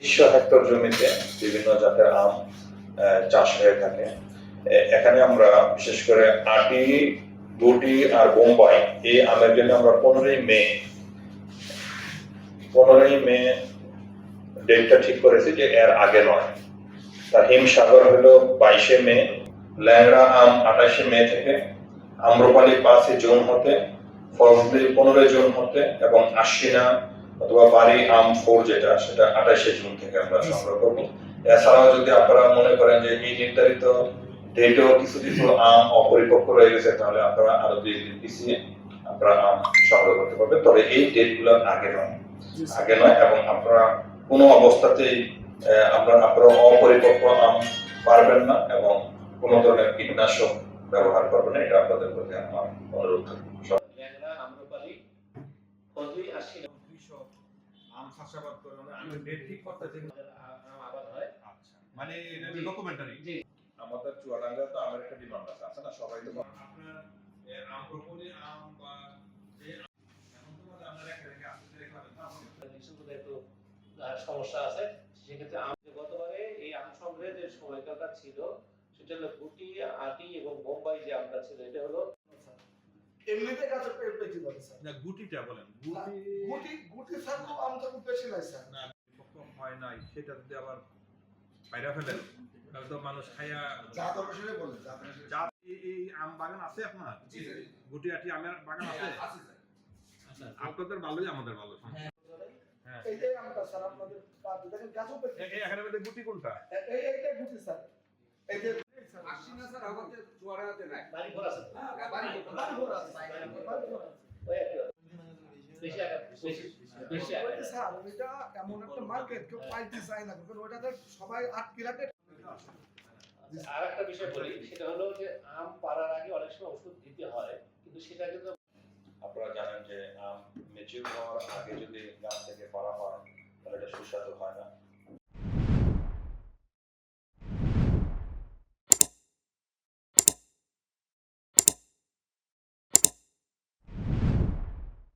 Hectare জমিতে বিভিন্ন জাতের আম চাষ হয়ে থাকে। এখানে আমরা বিশেষ করে আটি, গুটি আর বোম্বাই এই আমের জন্য আমরা 15ই মে ডেটটা ঠিক করেছি যে এর আগে নয়। তার হিমসাগর হলো 22শে মে, ল্যাংড়া আম 28শে মে থেকে, আম্রপালি 5ই জুন হতে, ফজলি 15ই জুন হতে এবং আশ্বিনা অথবা বাড়ি আম 4 যেটা সেটা 28শে জুন থেকে আমরা সংগ্রহ করবো। এছাড়াও যদি আপনারা মনে করেন যে এই নির্ধারিত ডেটেও কিছু কিছু আম অপরিপক্ক রয়ে গেছে, তাহলে আপনারা আরো 2 দিন পিছিয়ে আপনারা আম সংগ্রহ করতে পারবেন। তবে এই ডেটগুলো আগে নয় এবং আপনারা কোনো অবস্থাতেই আপনারা অপরিপক্ক আম পারবেন না এবং কোনো ধরনের কীটনাশক ব্যবহার করবেন না। এটা আপনাদের প্রতি আমার অনুরোধ থাকবে। ল্যাংড়া, আম্রপালি, ফজলি, আশ্বিনা 200 আম চাষাবাদ করে আমি ডেট ঠিক করতেছি আম আবাদ হয়। আচ্ছা মানে এটা ডকুমেন্টারি জি, আমাদের চুয়াডাঙ্গা তো আমের একটা ডিমান্ড আছে না, সবাই তো আপনার আম্রপলি আম বা যে এখন তো আমরা রেখে আসতে রেখাবেন না নিঃসন্দেহে একটু সমস্যা আছে। সেক্ষেত্রে গতবারে এই আম সংগ্রহের যে সময়কালটা ছিল সেটা হলো গুটি, আটি এবং বোম্বাই যে আমটা ছিল এটা হলো এমনিতে গাছের পেকে যাবে স্যার। না গুটিটা বলেন গুটি স্যার তো আমটা খুব বেশি নাই স্যার। না পক্ষ হয় নাই সেটা যদি আবার বাইরে ফেলেন তাহলে তো মানুষ খায়া জাত অনুসারে বলে জাত এই আম বাগান আছে আপনার? জি গুটি আটি আমের বাগান আছে? আছে স্যার। আপনাদের ভালোই আমাদের ভালো। হ্যাঁ এই যে আমটা স্যার আপনাদের পাতে দেখেন গাছও পেকে। এখানে মধ্যে গুটি কোনটা? এইটা গুটি স্যার। এই যে আশ্বিনা স্যার আমাদের চুয়াডাঙ্গাতে নাই। বাড়ি ঘর আছে। বাড়ি ঘর আছে। ওই একটু বেশি আকার বেশি আকার। স্যার ওইটা এমন একটা মার্কেট কেউ পাইতে চায় না, কারণ ওইটাতে সবাই আটকে রাখে। আর একটা বিষয় বলি, সেটা হলো যে আম পাড়ার আগে অনেক সময় ওষুধ দিতে হয়, কিন্তু সেটা কিন্তু আপনারা জানেন যে আম ম্যাচিউর হওয়ার আগে যদি গাছ থেকে পাড়া হয় তাহলে এটা সুস্বাদু হয় না।